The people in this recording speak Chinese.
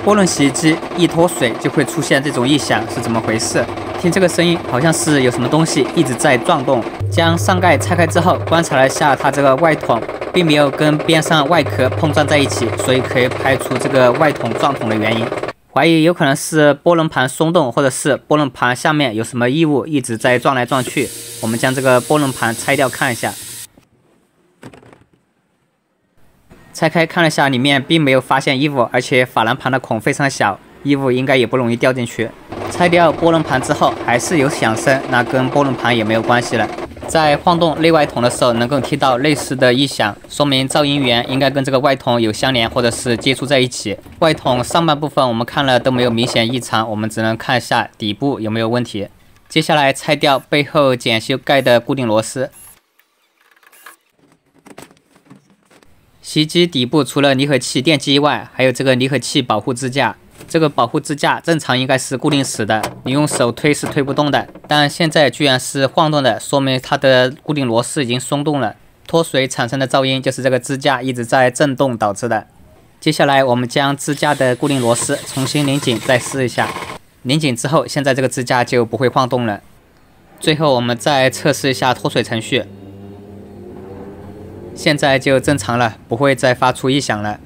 涡轮洗衣机一脱水就会出现这种异响，是怎么回事？听这个声音，好像是有什么东西一直在转动。将上盖拆开之后，观察了一下它这个外筒，并没有跟边上外壳碰撞在一起，所以可以排除这个外筒撞筒的原因。怀疑有可能是波轮盘松动，或者是波轮盘下面有什么异物一直在撞来撞去。我们将这个波轮盘拆掉看一下。拆开看了下，里面并没有发现异物，而且珐琅盘的孔非常小，异物应该也不容易掉进去。拆掉波轮盘之后，还是有响声，那跟波轮盘也没有关系了。在晃动内外筒的时候，能够听到类似的异响，说明噪音源应该跟这个外筒有相连，或者是接触在一起。外筒上半部分我们看了都没有明显异常，我们只能看一下底部有没有问题。接下来拆掉背后检修盖的固定螺丝。洗衣机底部除了离合器电机以外，还有这个离合器保护支架。这个保护支架正常应该是固定死的，你用手推是推不动的，但现在居然是晃动的，说明它的固定螺丝已经松动了。脱水产生的噪音就是这个支架一直在震动导致的。接下来我们将支架的固定螺丝重新拧紧，再试一下。拧紧之后，现在这个支架就不会晃动了。最后我们再测试一下脱水程序，现在就正常了，不会再发出异响了。